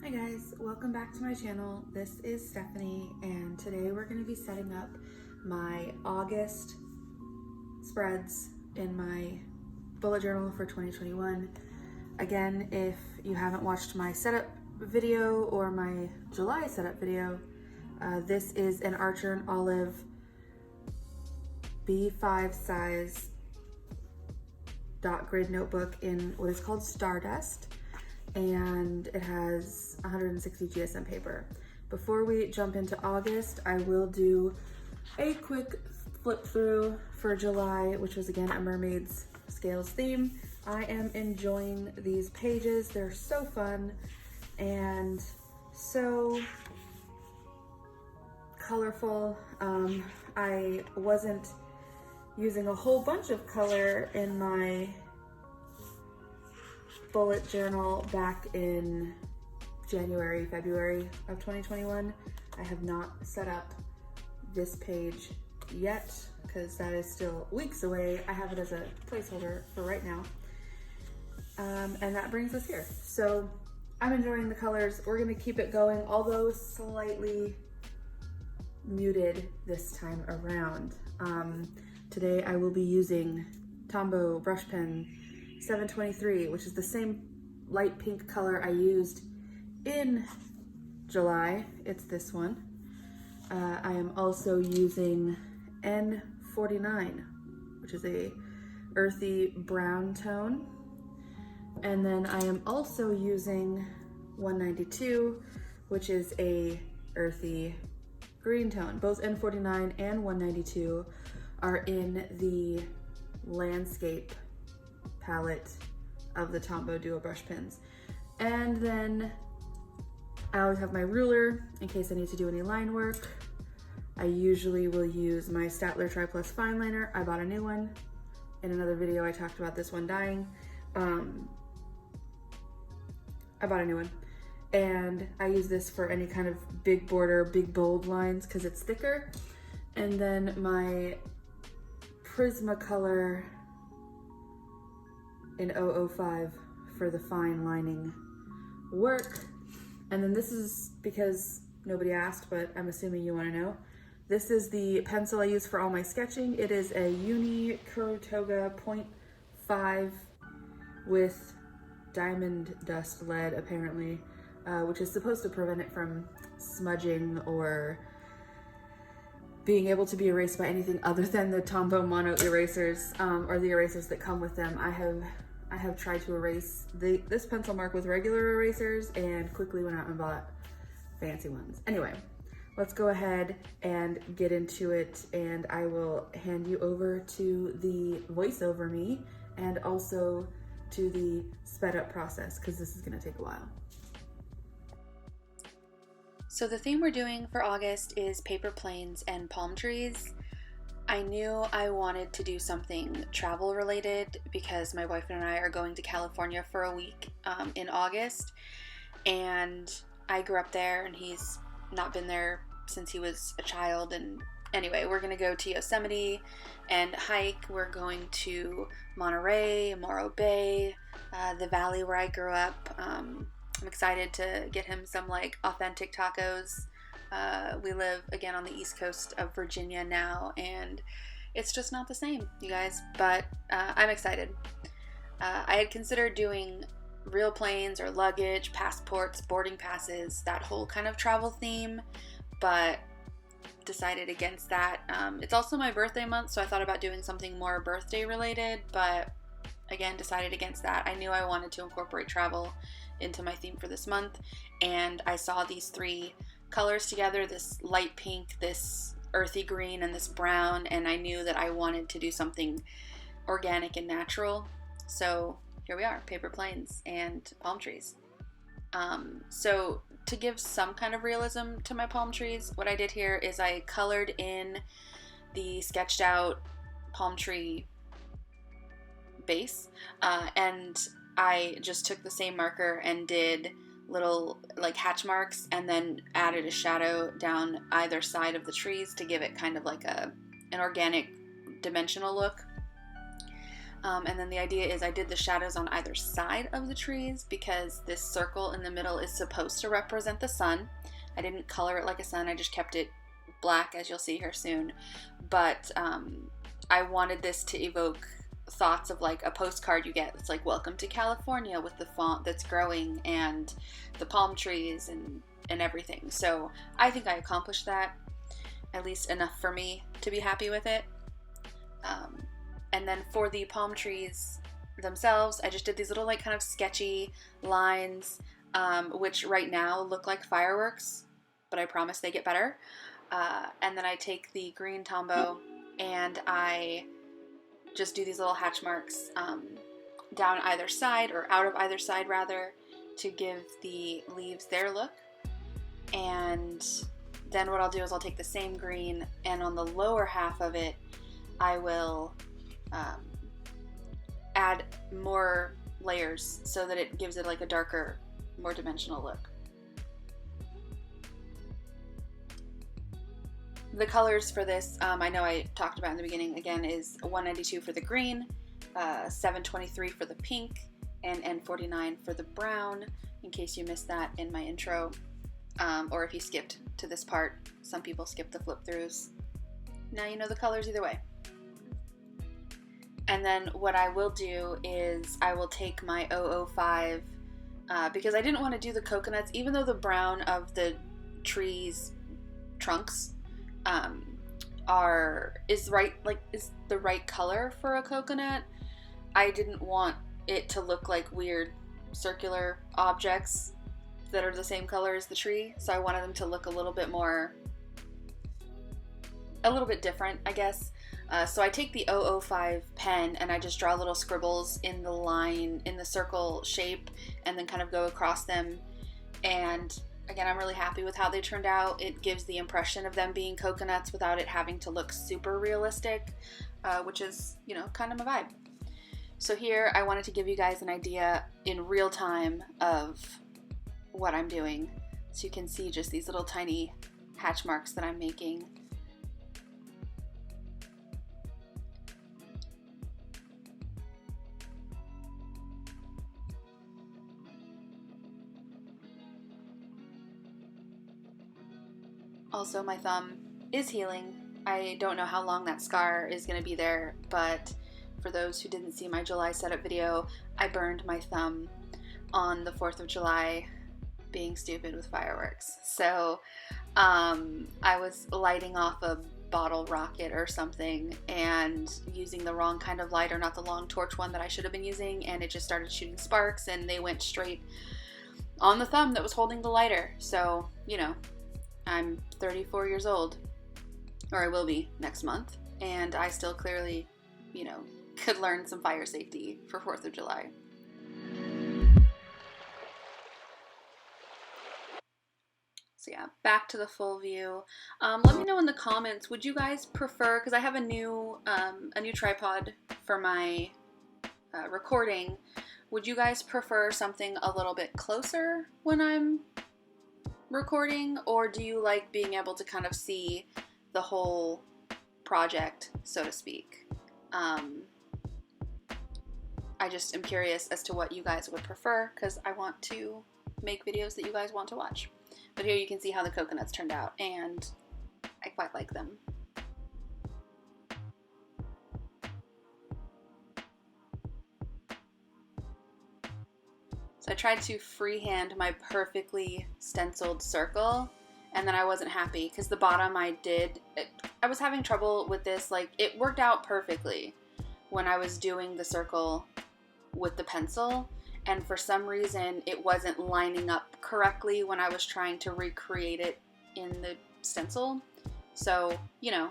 Hi guys, welcome back to my channel. This is Stephanie and today we're going to be setting up my August spreads in my bullet journal for 2021. Again, if you haven't watched my setup video or my July setup video, this is an Archer & Olive B5 size dot grid notebook in what is called Stardust, and it has 160 GSM paper. Before we jump into August, I will do a quick flip through for July, which was again a mermaid's scales theme. I am enjoying these pages. They're so fun and so colorful. I wasn't using a whole bunch of color in my bullet journal back in January, February of 2021. I have not set up this page yet because that is still weeks away. I have it as a placeholder for right now. And that brings us here. So I'm enjoying the colors. We're gonna keep it going, although slightly muted this time around. Today I will be using Tombow brush pen 723, which is the same light pink color I used in July. It's this one. I am also using N49, which is a earthy brown tone. And then I am also using 192, which is a earthy green tone. Both N49 and 192 are in the landscape palette of the Tombow Dualbrush pens. And then I always have my ruler in case I need to do any line work. I usually will use my Staedler Triples fineliner. I bought a new one. In another video I talked about this one dying. I bought a new one. And I use this for any kind of big border, big bold lines because it's thicker. And then my Prismacolor in 005 for the fine lining work. And then this is because nobody asked, but I'm assuming you want to know. This is the pencil I use for all my sketching. It is a Uni Kurotoga 0.5 with diamond dust lead, apparently, which is supposed to prevent it from smudging or being able to be erased by anything other than the Tombow mono erasers, or the erasers that come with them. I have tried to erase this pencil mark with regular erasers and quickly went out and bought fancy ones. Anyway, let's go ahead and get into it, and I will hand you over to the voiceover me and also to the sped up process because this is gonna take a while. So the theme we're doing for August is paper planes and palm trees. I knew I wanted to do something travel related because my boyfriend and I are going to California for a week in August, and I grew up there and he's not been there since he was a child. And anyway, we're gonna go to Yosemite and hike. We're going to Monterey, Morro Bay, the valley where I grew up. I'm excited to get him some like authentic tacos. We live again on the east coast of Virginia now, and it's just not the same, you guys, but I'm excited. I had considered doing real planes or luggage, passports, boarding passes, that whole kind of travel theme, but decided against that. It's also my birthday month, so I thought about doing something more birthday related, but again, decided against that. I knew I wanted to incorporate travel into my theme for this month, and I saw these three colors together, this light pink, this earthy green, and this brown, and I knew that I wanted to do something organic and natural. So here we are, paper planes and palm trees. So to give some kind of realism to my palm trees, what I did here is I colored in the sketched out palm tree base, and I just took the same marker and did little like hatch marks and then added a shadow down either side of the trees to give it kind of like an organic dimensional look. And then the idea is I did the shadows on either side of the trees because this circle in the middle is supposed to represent the sun. I didn't color it like a sun, I just kept it black, as you'll see here soon. But I wanted this to evoke thoughts of like a postcard you get. It's like, welcome to California, with the font that's growing and the palm trees and everything. So I think I accomplished that, at least enough for me to be happy with it. And then for the palm trees themselves, I just did these little like kind of sketchy lines, which right now look like fireworks, but I promise they get better. And then I take the green Tombow and I just do these little hatch marks down either side, or out of either side rather, to give the leaves their look. And then what I'll do is I'll take the same green, and on the lower half of it I will add more layers so that it gives it like a darker, more dimensional look. The colors for this, I know I talked about in the beginning, again, is 192 for the green, 723 for the pink, and N49 for the brown, in case you missed that in my intro, or if you skipped to this part. Some people skip the flip throughs. Now you know the colors either way. And then what I will do is I will take my 005, because I didn't want to do the coconuts, even though the brown of the trees' trunks is the right color for a coconut. I didn't want it to look like weird circular objects that are the same color as the tree, so I wanted them to look a little bit different, I guess. So I take the 005 pen and I just draw little scribbles in the line, in the circle shape, and then kind of go across them. And again, I'm really happy with how they turned out. It gives the impression of them being coconuts without it having to look super realistic, which is, you know, kind of my vibe. So here I wanted to give you guys an idea in real time of what I'm doing, so you can see just these little tiny hatch marks that I'm making. Also, my thumb is healing. I don't know how long that scar is going to be there, but for those who didn't see my July setup video, I burned my thumb on the 4th of July being stupid with fireworks. So I was lighting off a bottle rocket or something and using the wrong kind of lighter, not the long torch one that I should have been using, and it just started shooting sparks and they went straight on the thumb that was holding the lighter. So, you know, I'm 34 years old, or I will be next month, and I still clearly, you know, could learn some fire safety for 4th of July. So yeah, back to the full view. Let me know in the comments, would you guys prefer, because I have a new tripod for my recording, would you guys prefer something a little bit closer when I'm recording, or do you like being able to kind of see the whole project, so to speak? I just am curious as to what you guys would prefer, because I want to make videos that you guys want to watch. But here you can see how the coconuts turned out, and I quite like them. So I tried to freehand my perfectly stenciled circle, and then I wasn't happy because the bottom I was having trouble with this. Like, it worked out perfectly when I was doing the circle with the pencil, and for some reason it wasn't lining up correctly when I was trying to recreate it in the stencil. So, you know,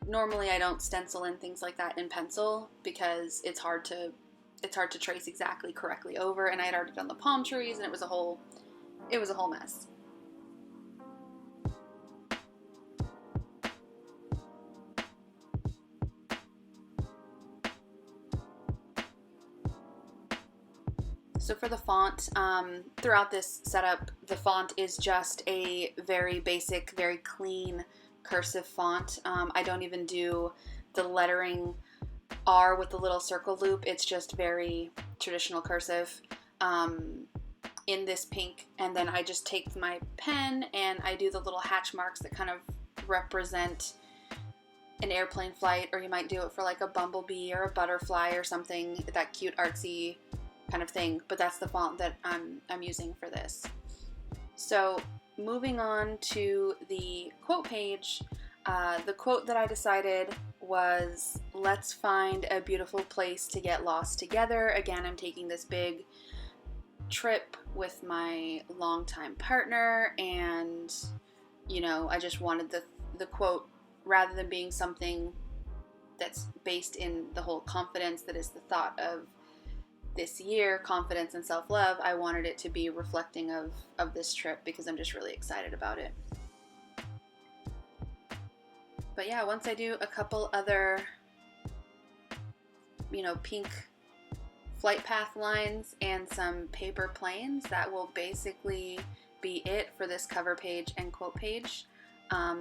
normally I don't stencil in things like that in pencil because it's hard to trace exactly correctly over, and I had already done the palm trees and it was a whole mess. So for the font, throughout this setup, the font is just a very basic, very clean cursive font. I don't even do the lettering R with the little circle loop. It's just very traditional cursive in this pink. And then I just take my pen and I do the little hatch marks that kind of represent an airplane flight, or you might do it for like a bumblebee or a butterfly or something, that cute artsy kind of thing. But that's the font that I'm using for this. So moving on to the quote page, the quote that I decided was, "Let's find a beautiful place to get lost together." Again, I'm taking this big trip with my longtime partner, and I just wanted the quote, rather than being something that's based in the whole confidence that is the thought of this year, confidence and self-love, I wanted it to be reflecting of this trip, because I'm just really excited about it. But yeah, once I do a couple other, pink flight path lines and some paper planes, that will basically be it for this cover page and quote page.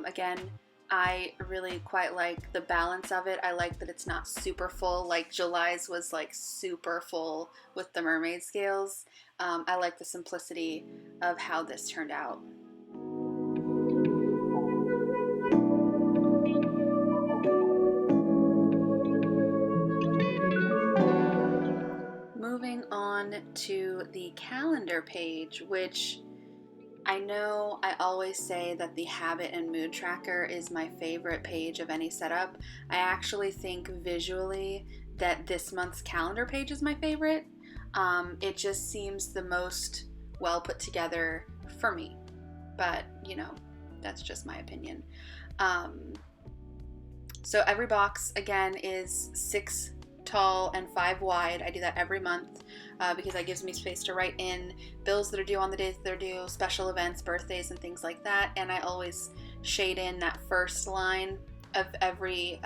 Again, I really quite like the balance of it. I like that it's not super full, like July's was like super full with the mermaid scales. I like the simplicity of how this turned out. Moving on to the calendar page, which I know I always say that the habit and mood tracker is my favorite page of any setup. I actually think visually that this month's calendar page is my favorite. It just seems the most well put together for me, but that's just my opinion. So every box again is 6 tall and 5 wide. I do that every month because that gives me space to write in bills that are due on the days that they're due, special events, birthdays, and things like that. And I always shade in that first line of every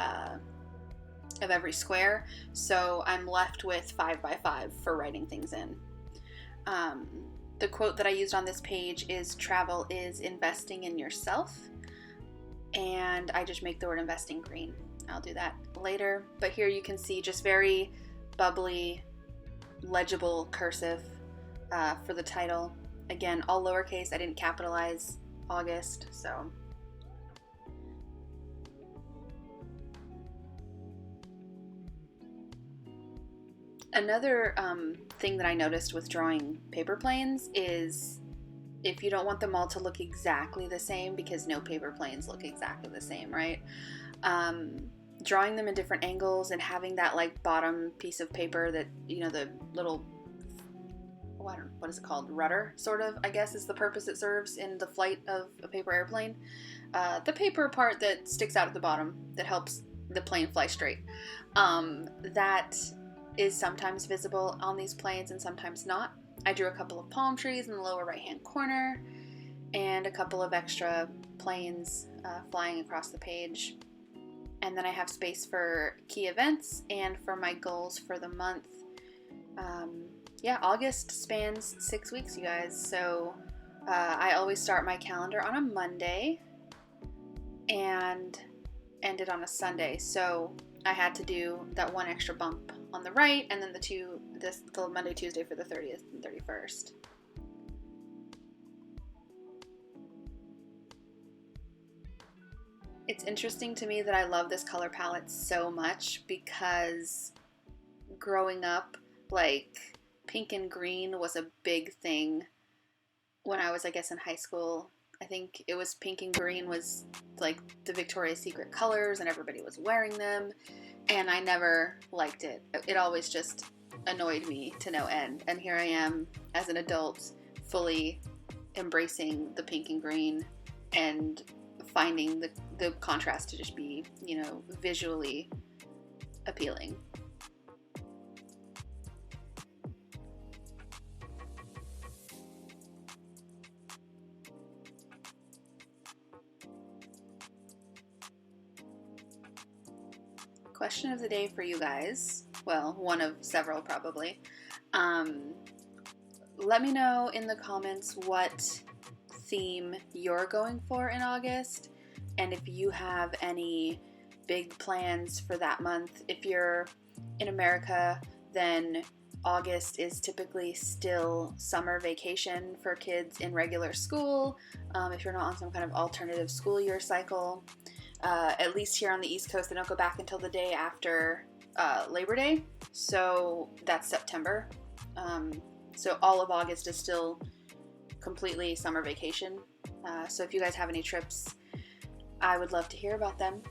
square, so I'm left with 5 by 5 for writing things in. The quote that I used on this page is, "Travel is investing in yourself," and I just make the word investing green. I'll do that later, but here you can see just very bubbly, legible cursive for the title. Again, all lowercase. I didn't capitalize August, so. Another thing that I noticed with drawing paper planes is, if you don't want them all to look exactly the same, because no paper planes look exactly the same, right? Drawing them in different angles and having that like bottom piece of paper that, the little, what is it called? Rudder, sort of, I guess, is the purpose it serves in the flight of a paper airplane. The paper part that sticks out at the bottom that helps the plane fly straight. That is sometimes visible on these planes and sometimes not. I drew a couple of palm trees in the lower right hand corner and a couple of extra planes flying across the page. And then I have space for key events and for my goals for the month. August spans 6 weeks, you guys. So I always start my calendar on a Monday and end it on a Sunday. So I had to do that one extra bump on the right, and then the Monday, Tuesday for the 30th and 31st. It's interesting to me that I love this color palette so much, because growing up, like, pink and green was a big thing when I was, I guess, in high school. I think it was pink and green was like the Victoria's Secret colors and everybody was wearing them, and I never liked it. It always just annoyed me to no end. And here I am as an adult, fully embracing the pink and green and finding the contrast to just be, visually appealing. Question of the day for you guys. Well, one of several probably. Let me know in the comments what theme you're going for in August, and if you have any big plans for that month. If you're in America, then August is typically still summer vacation for kids in regular school, if you're not on some kind of alternative school year cycle. At least here on the East Coast, they don't go back until the day after Labor Day, so that's September. So all of August is still completely summer vacation. So if you guys have any trips, I would love to hear about them.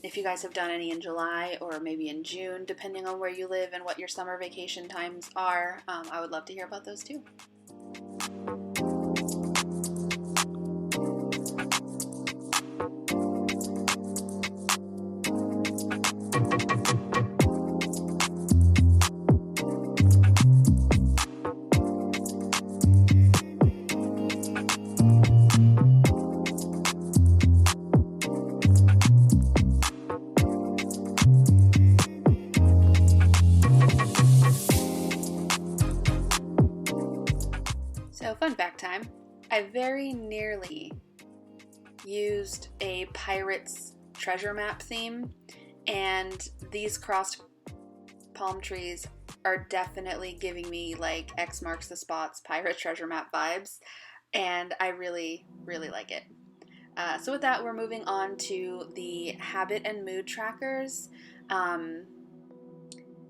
If you guys have done any in July or maybe in June, depending on where you live and what your summer vacation times are, I would love to hear about those too. So fun fact time, I very nearly used a pirate's treasure map theme, and these crossed palm trees are definitely giving me like X marks the spots pirate treasure map vibes, and I really, really like it. So with that, we're moving on to the habit and mood trackers.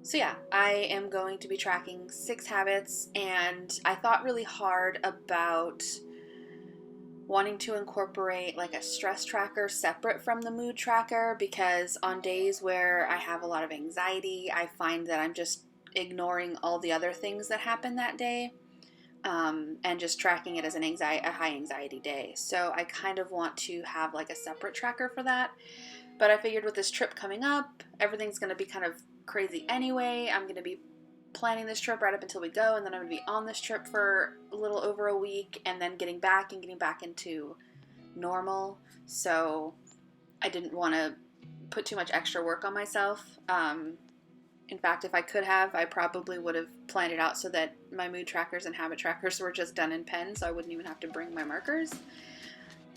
So yeah, I am going to be tracking 6 habits, and I thought really hard about wanting to incorporate like a stress tracker separate from the mood tracker, because on days where I have a lot of anxiety, I find that I'm just ignoring all the other things that happen that day, and just tracking it as a high anxiety day. So I kind of want to have like a separate tracker for that. But I figured with this trip coming up, everything's going to be kind of crazy anyway. I'm going to be planning this trip right up until we go, and then I'm going to be on this trip for a little over a week, and then getting back into normal. So I didn't want to put too much extra work on myself. In fact, if I could have, I probably would have planned it out so that my mood trackers and habit trackers were just done in pen, so I wouldn't even have to bring my markers.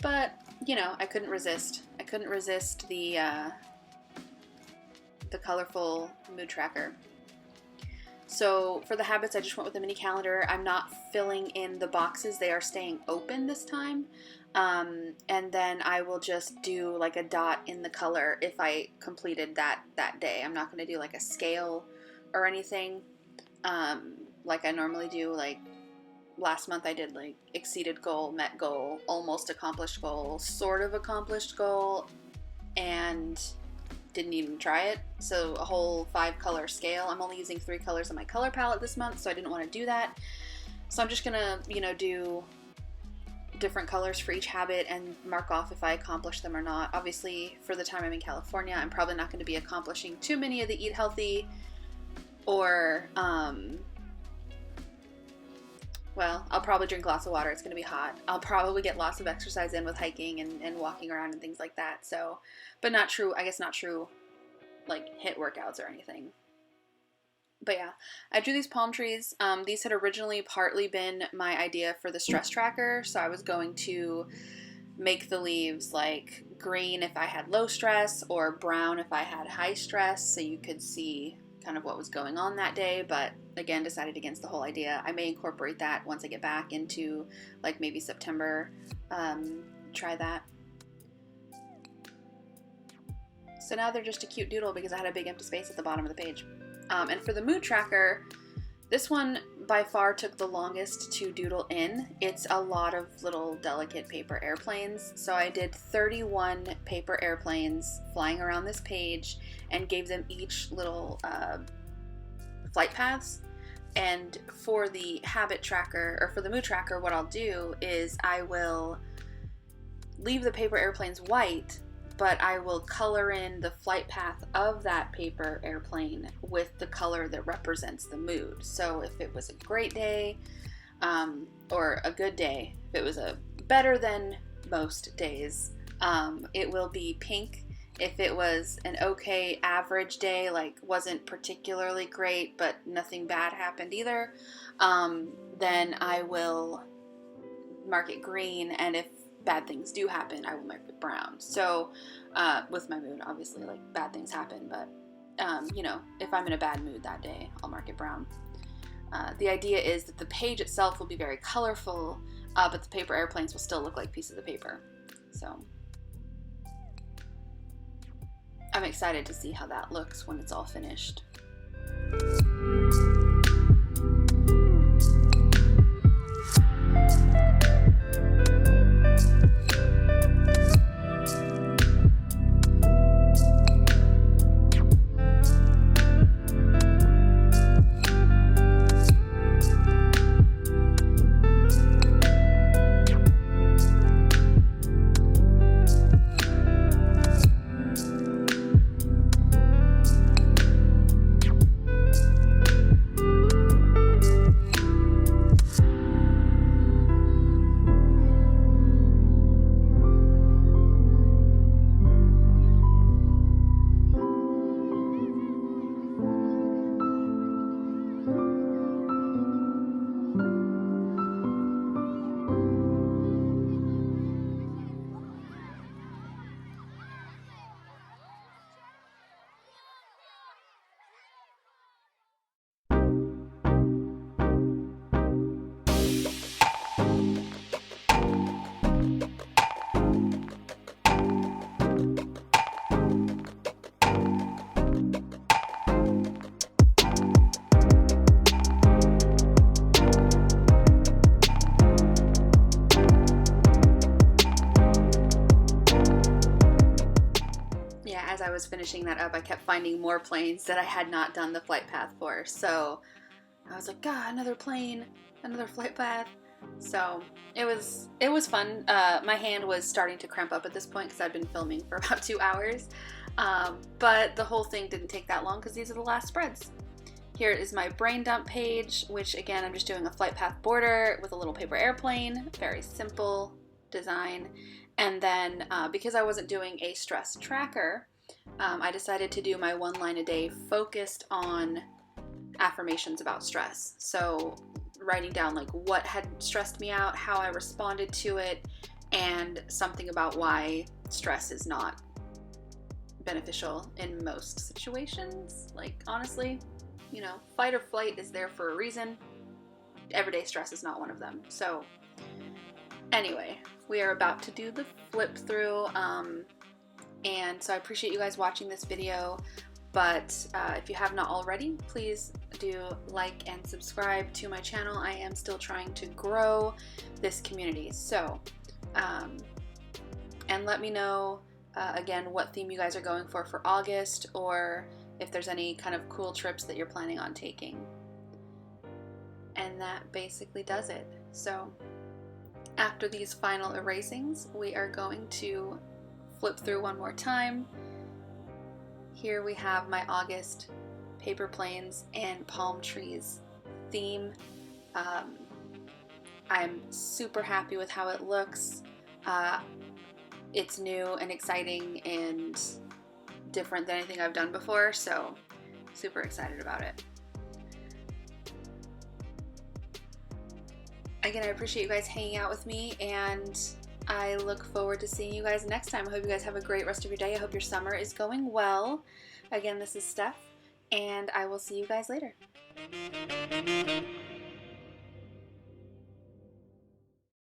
But, you know, I couldn't resist. I couldn't resist the colorful mood tracker. So for the habits, I just went with a mini calendar. I'm not filling in the boxes. They are staying open this time. And then I will just do like a dot in the color if I completed that day. I'm not going to do like a scale or anything like I normally do. Like last month I did like exceeded goal, met goal, almost accomplished goal, sort of accomplished goal, and didn't even try it. So a whole 5 color scale. I'm only using 3 colors on my color palette this month, so I didn't want to do that. So I'm just gonna, do different colors for each habit and mark off if I accomplish them or not. Obviously, for the time I'm in California, I'm probably not going to be accomplishing too many of the eat healthy or well, I'll probably drink lots of water. It's going to be hot. I'll probably get lots of exercise in with hiking and walking around and things like that. So, but not true, like HIIT workouts or anything. But yeah, I drew these palm trees. These had originally partly been my idea for the stress tracker. So I was going to make the leaves like green if I had low stress or brown if I had high stress, so you could see kind of what was going on that day. But again, decided against the whole idea. I may incorporate that once I get back into like maybe September. Try that. So now they're just a cute doodle because I had a big empty space at the bottom of the page. And for the mood tracker, this one by far took the longest to doodle in. It's a lot of little delicate paper airplanes. So I did 31 paper airplanes flying around this page and gave them each little flight paths. And for the habit tracker, or for the mood tracker, what I'll do is I will leave the paper airplanes white, but I will color in the flight path of that paper airplane with the color that represents the mood. So if it was a great day, or a good day, if it was a better than most days, it will be pink. If it was an okay average day, like wasn't particularly great, but nothing bad happened either, then I will mark it green, and if bad things do happen, I will mark it brown. So with my mood, obviously, like bad things happen, but you know, if I'm in a bad mood that day, I'll mark it brown. The idea is that the page itself will be very colorful, but the paper airplanes will still look like pieces of paper. So I'm excited to see how that looks when it's all finished. As I was finishing that up, I kept finding more planes that I had not done the flight path for. So I was like, God, another plane, another flight path. So it was fun. My hand was starting to cramp up at this point because I'd been filming for about 2 hours. But the whole thing didn't take that long because these are the last spreads. Here is my brain dump page, which again, I'm just doing a flight path border with a little paper airplane. Very simple design. And then because I wasn't doing a stress tracker, I decided to do my 1 line a day focused on affirmations about stress. So writing down like what had stressed me out, how I responded to it, and something about why stress is not beneficial in most situations. Like honestly, you know, fight or flight is there for a reason. Everyday stress is not one of them. So anyway, we are about to do the flip through. And so I appreciate you guys watching this video, but if you have not already, please do like and subscribe to my channel. I am still trying to grow this community. So, and let me know, again, what theme you guys are going for August, or if there's any kind of cool trips that you're planning on taking. And that basically does it. So after these final erasings, we are going to flip through one more time. Here we have my August paper planes and palm trees theme. I'm super happy with how it looks. It's new and exciting and different than anything I've done before, so super excited about it. Again, I appreciate you guys hanging out with me, and I look forward to seeing you guys next time. I hope you guys have a great rest of your day. I hope your summer is going well. Again, this is Steph, and I will see you guys later.